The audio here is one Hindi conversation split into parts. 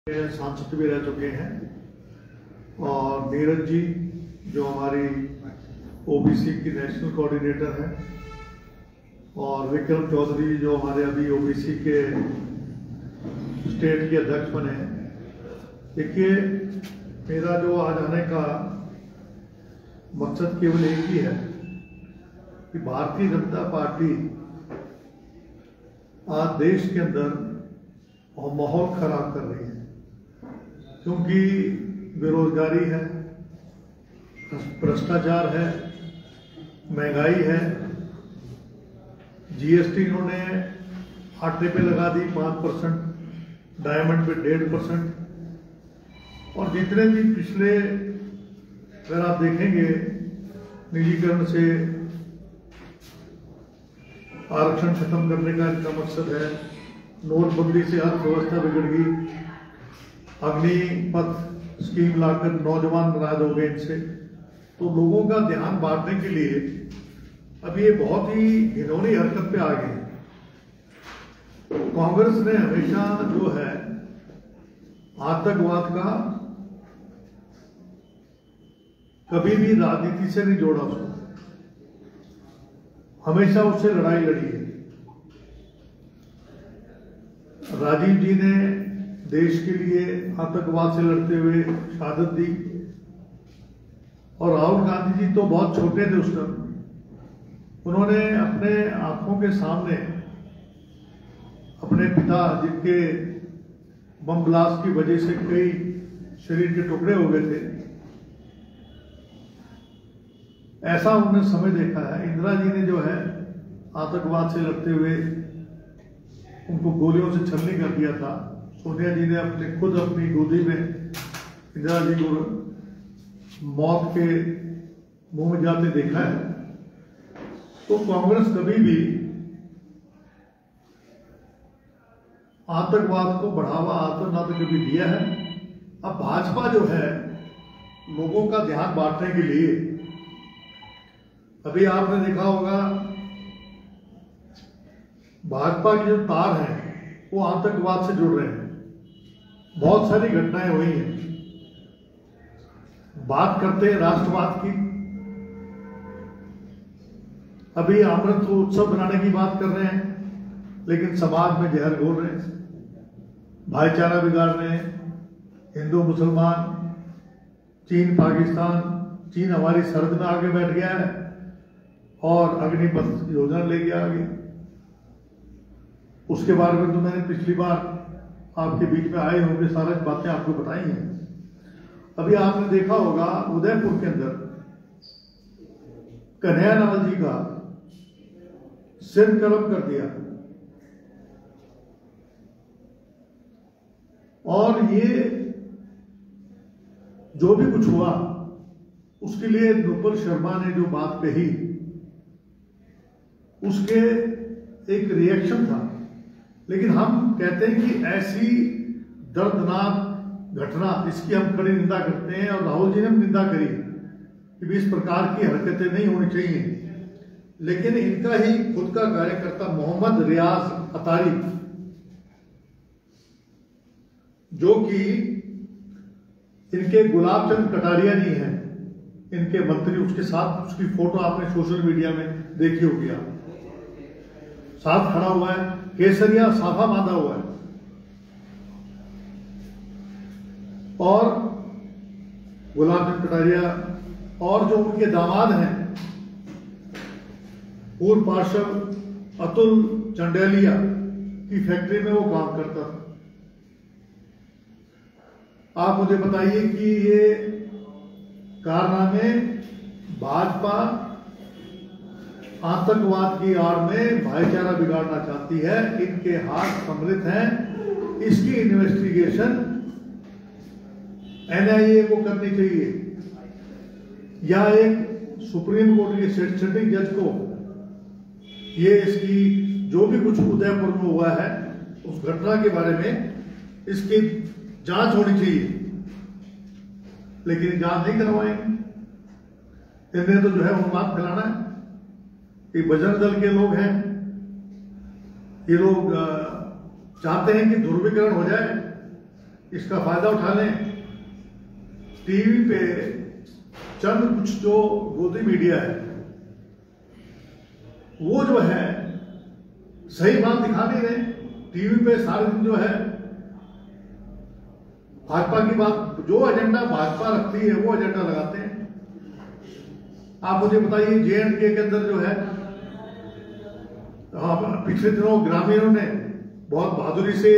सांसद भी रह चुके हैं और नीरज जी जो हमारी ओबीसी की नेशनल कोऑर्डिनेटर हैं और विक्रम चौधरी जो हमारे अभी ओबीसी के स्टेट के अध्यक्ष बने हैं। देखिए, मेरा जो आज आने का मकसद केवल एक ही है कि भारतीय जनता पार्टी आज देश के अंदर माहौल खराब कर रही है, क्योंकि बेरोजगारी है, भ्रष्टाचार है, महंगाई है, जीएसटी इन्होंने आटे पे लगा दी 5%, डायमंड पे 1.5%, और जितने भी पिछले अगर आप देखेंगे निजीकरण से आरक्षण खत्म करने का इनका मकसद है, नोटबंदी से अर्थव्यवस्था बिगड़ गई, अग्निपथ स्कीम लाकर नौजवान नाराज हो गए इनसे। तो लोगों का ध्यान बांटने के लिए अब ये बहुत ही घिनौनी हरकत पे आ गए। कांग्रेस ने हमेशा जो है आतंकवाद का कभी भी राजनीति से नहीं जोड़ा, उसको हमेशा उससे लड़ाई लड़ी है। राजीव जी ने देश के लिए आतंकवाद से लड़ते हुए शहादत दी, और राहुल गांधी जी तो बहुत छोटे थे उस टाइम, उन्होंने अपने आंखों के सामने अपने पिता जिनके बम ब्लास्ट की वजह से कई शरीर के टुकड़े हो गए थे, ऐसा उन्होंने समय देखा है। इंदिरा जी ने जो है आतंकवाद से लड़ते हुए उनको गोलियों से छलनी कर दिया था। सोनिया जी ने खुद अपनी गोदी में इंदिरा जी को मौत के मुंह में जाते देखा है। तो कांग्रेस कभी भी आतंकवाद को बढ़ावा आतंकवाद कभी दिया है। अब भाजपा जो है लोगों का ध्यान बांटने के लिए, अभी आपने देखा होगा भाजपा के जो तार हैं वो आतंकवाद से जुड़ रहे हैं, बहुत सारी घटनाएं हुई हैं। बात करते हैं राष्ट्रवाद की, अभी अमृत उत्सव बनाने की बात कर रहे हैं, लेकिन समाज में जहर घोल रहे हैं, भाईचारा बिगाड़ रहे हैं। हिंदू मुसलमान, चीन पाकिस्तान, चीन हमारी सरहद में आगे बैठ गया है और अग्निपथ योजना ले गया आगे। उसके बारे में तो मैंने पिछली बार आपके बीच में आए होंगे, सारी बातें आपको बताई हैं। अभी आपने देखा होगा उदयपुर के अंदर कन्हैयालाल जी का सिर कलम कर दिया, और ये जो भी कुछ हुआ उसके लिए नुपुर शर्मा ने जो बात कही उसके एक रिएक्शन था। लेकिन हम कहते हैं कि ऐसी दर्दनाक घटना, इसकी हम कड़ी निंदा करते हैं, और राहुल जी ने निंदा करी कि इस प्रकार की हरकतें नहीं होनी चाहिए। लेकिन इनका ही खुद का कार्यकर्ता मोहम्मद रियाज अतारी, जो कि इनके गुलाब चंद कटारिया जी हैं, इनके मंत्री, उसके साथ उसकी फोटो आपने सोशल मीडिया में देखी होगी, आप साथ खड़ा हुआ है, केसरिया साफा बांधा हुआ है, और गुलाब चंद कटारिया और जो उनके दामाद हैं पूर्व पार्षद अतुल चंडेलिया की फैक्ट्री में वो काम करता था। आप मुझे बताइए कि ये कारनामे भाजपा आतंकवाद की आड़ में भाईचारा बिगाड़ना चाहती है, इनके हाथ सम्मिलित हैं। इसकी इन्वेस्टिगेशन एनआईए को करनी चाहिए, या एक सुप्रीम कोर्ट के सिटिंग जज को ये इसकी जो भी कुछ उदयपुर में हुआ है उस घटना के बारे में इसकी जांच होनी चाहिए। लेकिन जांच नहीं करवाएंगे, इन्हें तो जो है उन्माद फैलाना है कि बजरंग दल के लोग हैं, ये लोग चाहते हैं कि ध्रुवीकरण हो जाए इसका फायदा उठा लें। टीवी पे चंद कुछ जो गोदी मीडिया है वो जो है सही बात दिखा नहीं रहे। टीवी पे सारे दिन जो है भाजपा की बात, जो एजेंडा भाजपा रखती है वो एजेंडा लगाते हैं। आप मुझे बताइए JNK के अंदर जो है पिछले दिनों ग्रामीणों ने बहुत बहादुरी से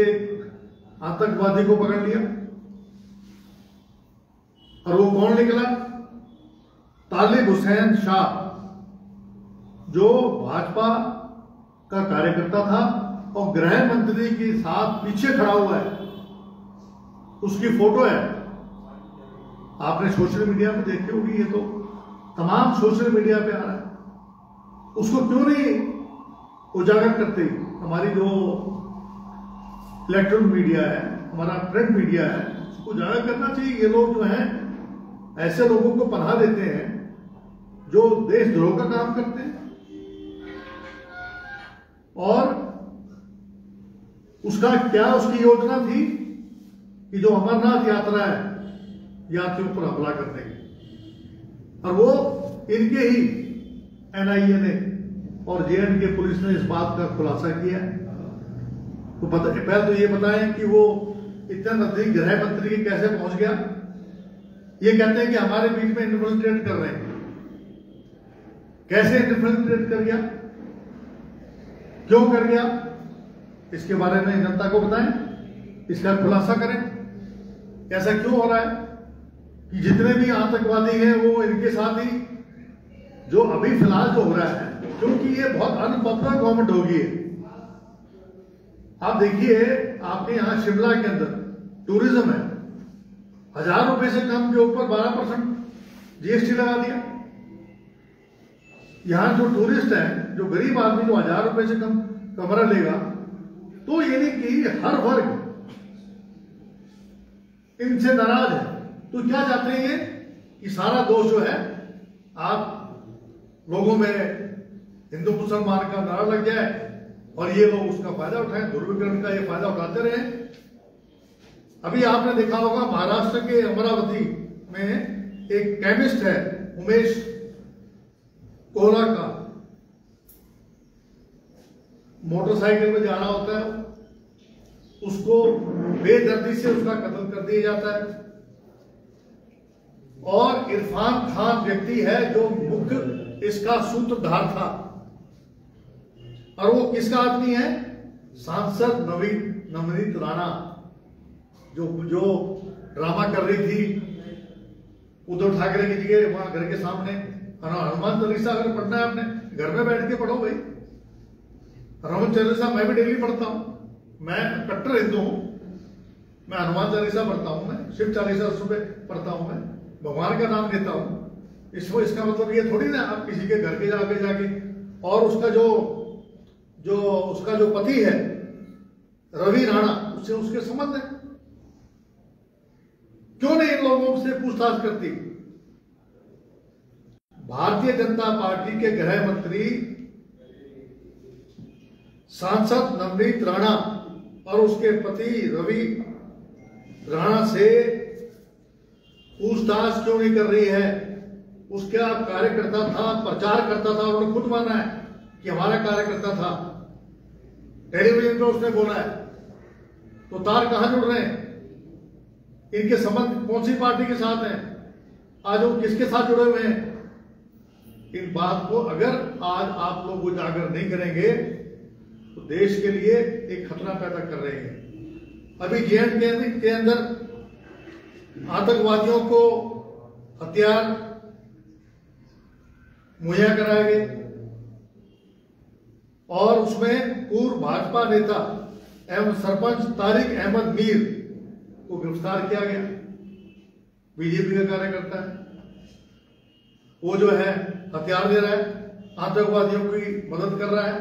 आतंकवादी को पकड़ लिया और वो कौन निकला? तालिब हुसैन शाह, जो भाजपा का कार्यकर्ता था और गृह मंत्री के साथ पीछे खड़ा हुआ है। उसकी फोटो है, आपने सोशल मीडिया में देखी होगी, ये तो तमाम सोशल मीडिया पे आ रहा है। उसको क्यों नहीं उजागर करते? हमारी जो इलेक्ट्रॉनिक मीडिया है, हमारा प्रिंट मीडिया है, उसको उजागर करना चाहिए। ये लोग जो हैं ऐसे लोगों को पनाह देते हैं जो देशद्रोह का काम करते हैं। और उसका क्या उसकी योजना थी कि जो अमरनाथ यात्रा है यात्रियों पर हमला करने की, और वो इनके ही NIA ने और JNK पुलिस ने इस बात का खुलासा किया। तो पहले तो ये बताएं कि वो इतना नजदीक गृह मंत्री के कैसे पहुंच गया। ये कहते हैं कि हमारे बीच में इन्फिल्ट्रेट कर रहे हैं। कैसे इन्फिल्ट्रेट कर गया, क्यों कर गया, इसके बारे में जनता को बताएं, इसका खुलासा करें। ऐसा क्यों हो रहा है कि जितने भी आतंकवादी हैं वो इनके साथ ही, जो अभी फिलहाल जो हो रहा है, क्योंकि ये बहुत अनपॉपुलर गवर्नमेंट होगी। आप देखिए, आपके यहां शिमला के अंदर टूरिज्म है, 1000 रुपए से कम के ऊपर 12% GST लगा दिया। यहां जो टूरिस्ट है, जो गरीब आदमी जो 1000 रुपए से कम कमरा लेगा, तो यानी कि हर वर्ग इनसे नाराज है। तो क्या चाहते हैं ये कि सारा दोष जो है आप लोगों में हिंदू मुसलमान का नारा लग जाए और ये लोग उसका फायदा उठाएं, दुर्विकरण का ये फायदा उठाते रहे। अभी आपने देखा होगा महाराष्ट्र के अमरावती में एक केमिस्ट है, उमेश कोहरा का, मोटरसाइकिल में जा रहा होता है, उसको बेदर्दी से उसका कत्ल कर दिया जाता है। और इरफान खान व्यक्ति है जो मुख्य इसका सूत्रधार था, और वो किसका आदमी है? सांसद नवनीत राणा, जो ड्रामा कर रही थी उद्धव ठाकरे की जगह वहां घर के सामने। हनुमान चालीसा अगर पढ़ना है अपने घर में बैठ के पढ़ो भाई। हनुमान चालीसा मैं भी डेली पढ़ता हूं, मैं कट्टर हिंदू हूं, मैं हनुमान चालीसा पढ़ता हूं, मैं शिव चालीसा सुबह पढ़ता हूं, मैं भगवान का नाम लेता हूं। इसका मतलब ये थोड़ी ना आप किसी के घर के जाके और उसका जो पति है रवि राणा, उससे उसके संबंध है, क्यों नहीं इन लोगों से पूछताछ करती? भारतीय जनता पार्टी के गृह मंत्री सांसद नवनीत राणा और उसके पति रवि राणा से पूछताछ क्यों नहीं कर रही है? उसका कार्यकर्ता था, प्रचार करता था, उन्होंने खुद माना है कि हमारा कार्यकर्ता था, टेलीविजन पे उसने बोला है। तो तार कहां जुड़ रहे हैं? इनके संबंध कौन सी पार्टी के साथ हैं? आज वो किसके साथ जुड़े हुए हैं? इन बात को अगर आज आप लोग उजागर नहीं करेंगे तो देश के लिए एक खतरा पैदा कर रहे हैं। अभी JNK के अंदर आतंकवादियों को हथियार मुहैया कराए गए और उसमें पूर्व भाजपा नेता एवं सरपंच तारिक अहमद मीर को गिरफ्तार किया गया। बीजेपी का कार्यकर्ता है, वो जो है हथियार दे रहा है, आतंकवादियों की मदद कर रहा है।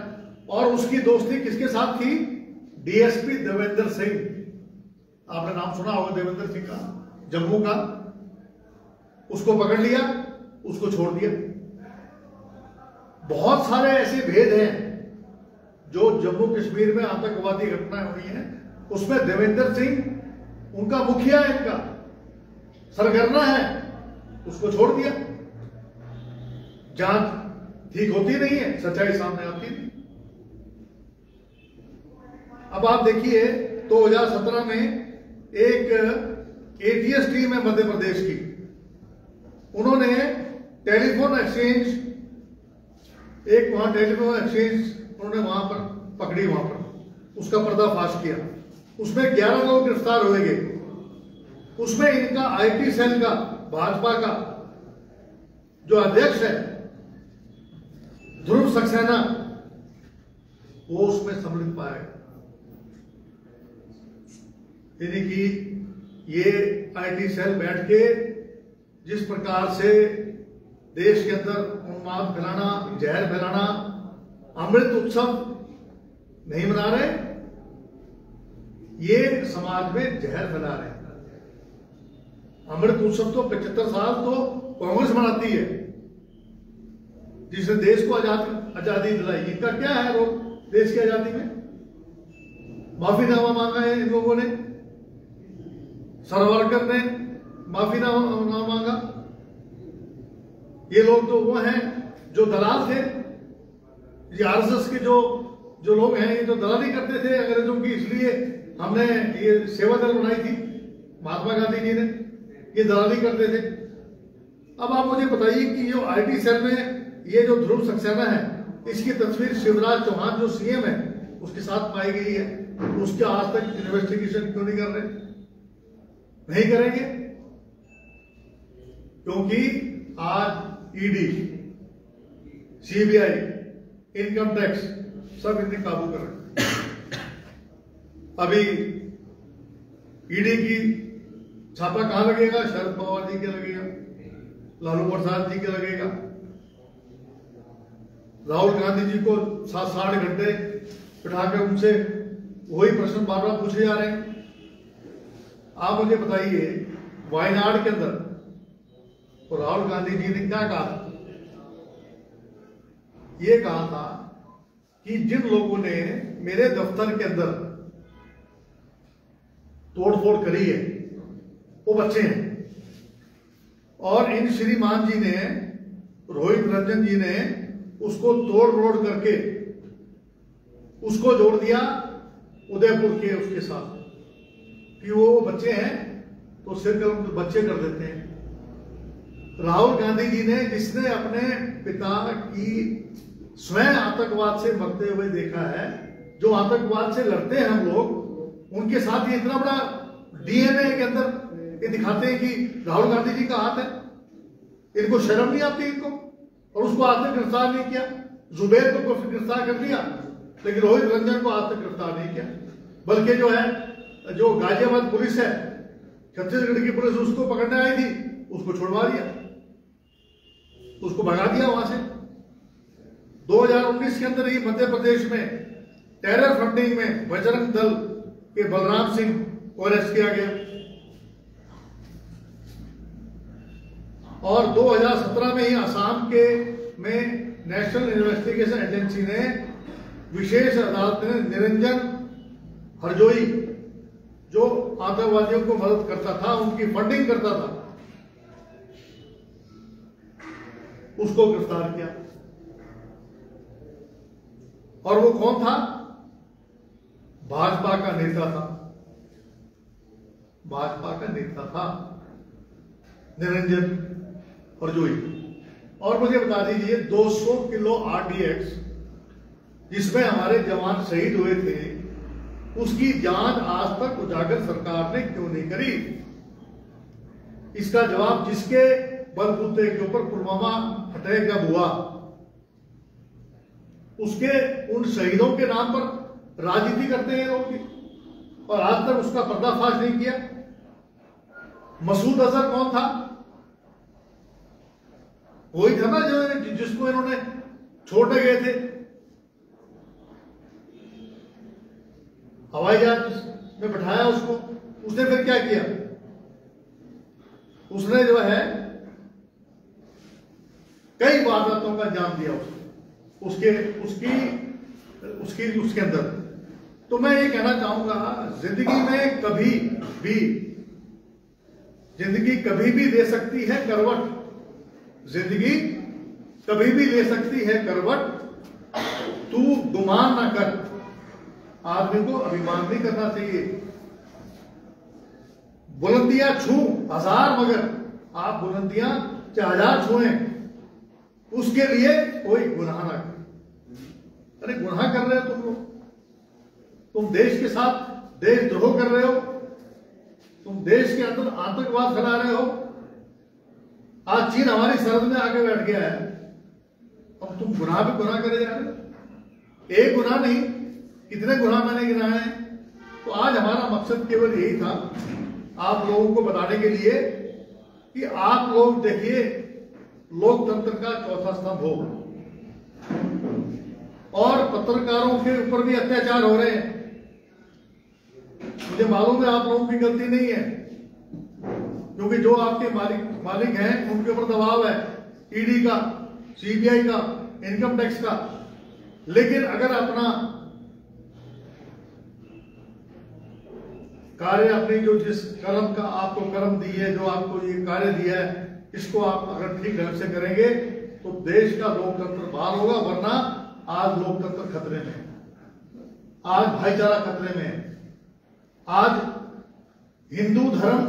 और उसकी दोस्ती किसके साथ थी? DSP देवेंद्र सिंह, आपने नाम सुना होगा देवेंद्र सिंह का, जम्मू का। उसको पकड़ लिया, उसको छोड़ दिया। बहुत सारे ऐसे भेद हैं जो जम्मू कश्मीर में आतंकवादी घटनाएं हुई हैं, उसमें देवेंद्र सिंह उनका मुखिया इनका सरगर्ना है, उसको छोड़ दिया। जांच ठीक होती नहीं है, सच्चाई सामने आती नहीं। अब आप देखिए 2017 में एक एटीएस टीम है मध्य प्रदेश की, उन्होंने टेलीफोन एक्सचेंज, एक वहां टेलीफोन एक्सचेंज उन्होंने वहां पर पकड़ी, वहां पर उसका पर्दाफाश किया। उसमें 11 लोग गिरफ्तार हुए गए। उसमें इनका आईटी सेल का, भाजपा का जो अध्यक्ष है ध्रुव सक्सेना, वो उसमें सम्मिलित पाया गया। यानी कि ये आईटी सेल बैठ के जिस प्रकार से देश के अंदर उन्माद फैलाना, जहर फैलाना, अमृत उत्सव नहीं मना रहे, ये समाज में जहर फैला रहे हैं। अमृत उत्सव तो 75 साल तो कांग्रेस मनाती है, जिसने देश को आजादी दिलाई। इनका क्या है रोल देश की आजादी में? माफीनामा मांगा है इन लोगों ने, सावरकर ने माफीनामा मांगा। ये लोग तो वो हैं जो दलाल थे, ये आरएसएस के जो लोग हैं, ये तो दलाली करते थे अंग्रेजों की। इसलिए हमने ये सेवा दल बनाई थी, महात्मा गांधी जी ने, ये दलाली करते थे। अब आप मुझे बताइए कि जो आईटी सेल में ये जो ध्रुव सक्सेना है, इसकी तस्वीर शिवराज चौहान जो सीएम है उसके साथ पाई गई है। उसके आज तक इन्वेस्टिगेशन क्यों नहीं कर रहे? नहीं करेंगे क्योंकि आज ईडी, सीबीआई, इनकम टैक्स सब इन्हें काबू कर रहे हैं। अभी ईडी की छापा कहां लगेगा? शरद पवार जी के लगेगा, लालू प्रसाद जी के लगेगा, राहुल गांधी जी को 7-8 घंटे बिठाकर उनसे वही प्रश्न बार बार पूछे जा रहे हैं। आप मुझे बताइए, वायनाड के अंदर तो राहुल गांधी जी ने क्या कहा था? ये कहा था कि जिन लोगों ने मेरे दफ्तर के अंदर तोड़फोड़ करी है वो बच्चे हैं, और इन श्रीमान जी ने, रोहित रंजन जी ने उसको तोड़ रोड़ करके उसको जोड़ दिया उदयपुर के उसके साथ कि वो बच्चे हैं तो सिर कलम बच्चे कर देते हैं। राहुल गांधी जी ने, जिसने अपने पिता की स्वयं आतंकवाद से मरते हुए देखा है, जो आतंकवाद से लड़ते हैं हम लोग, उनके साथ ये इतना बड़ा डीएनए के अंदर ये दिखाते हैं कि राहुल गांधी जी का हाथ है। इनको शर्म नहीं आती इनको? और उसको आज तक गिरफ्तार नहीं किया। जुबैर को गिरफ्तार कर लिया, लेकिन रोहित रंजन को आज तक गिरफ्तार नहीं किया। बल्कि जो है, जो गाजियाबाद पुलिस है, छत्तीसगढ़ की पुलिस उसको पकड़ने आई थी, उसको छुड़वा दिया, उसको भगा दिया वहां से। 2019 के अंदर ही मध्य प्रदेश में टेरर फंडिंग में बजरंग दल के बलराम सिंह को अरेस्ट किया गया, और 2017 में ही असम के में नेशनल इन्वेस्टिगेशन एजेंसी ने, विशेष अदालत ने निरंजन हरजोई, जो आतंकवादियों को मदद करता था, उनकी फंडिंग करता था, उसको गिरफ्तार किया। और वो कौन था? भाजपा का नेता था, भाजपा का नेता था निरंजन हरजोई। और मुझे बता दीजिए, 200 किलो आरडीएक्स जिसमें हमारे जवान शहीद हुए थे, उसकी जांच आज तक उजागर सरकार ने क्यों नहीं करी? इसका जवाब जिसके बलबूते के ऊपर पुलवामा अटैक जब हुआ, उसके उन शहीदों के नाम पर राजनीति करते हैं लोग, और आज तक उसका पर्दाफाश नहीं किया। मसूद अजहर कौन था? वही था ना जिसको इन्होंने छोड़ने गए थे, हवाई जहाज में बैठाया उसको। उसने फिर क्या किया? उसने जो है कई वारदातों का अंजाम दिया उसके अंदर। तो मैं ये कहना चाहूंगा, जिंदगी में कभी भी जिंदगी कभी भी ले सकती है करवट, जिंदगी कभी भी ले सकती है करवट, तू गुमान ना कर। आदमी को अभिमान नहीं करना चाहिए। बुलंदियां छू हजार, मगर आप बुलंदियां चाहे हजार छुएं, उसके लिए कोई गुनाह ना कर। अरे गुनाह कर रहे हो तुम लोग, तुम देश के साथ देशद्रोह कर रहे हो, तुम देश के अंदर आतंकवाद फैला रहे हो। आज चीन हमारी सरहद में आके बैठ गया है, अब तुम गुनाह पे गुनाह करे जा रहे हो। एक गुनाह नहीं, कितने गुनाह मैंने गिनाए हैं। तो आज हमारा मकसद केवल यही था, आप लोगों को बताने के लिए कि आप लोग देखिए, लोकतंत्र का चौथा स्तंभ हो और पत्रकारों के ऊपर भी अत्याचार हो रहे हैं। मुझे मालूम है आप लोगों की गलती नहीं है, क्योंकि जो आपके मालिक हैं उनके ऊपर दबाव है, ईडी का, सीबीआई का, इनकम टैक्स का। लेकिन अगर अपना कार्य, अपनी जो जिस कर्म का आपको कर्म दी है, जो आपको ये कार्य दिया है, इसको आप अगर ठीक ढंग से करेंगे तो देश का लोकतंत्र बहाल होगा। वरना आज लोकतंत्र खतरे में, आज भाईचारा खतरे में, आज हिंदू धर्म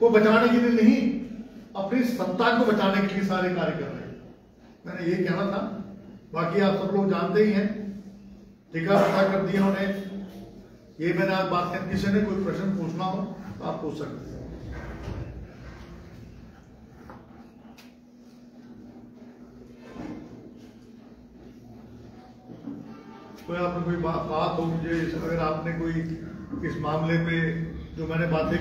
को बचाने के लिए नहीं, अपनी सत्ता को बचाने के लिए सारे कार्य कर रहे हैं। मैंने ये कहना था। बाकी आप सब लोग जानते ही हैं, टीका पता कर दिया उन्हें। ये मैंने आज बात कर, किसी ने कोई प्रश्न पूछना हो तो आप पूछ सकते हैं। कोई आपने कोई बात हो मुझे, अगर आपने कोई इस मामले पे जो मैंने बातें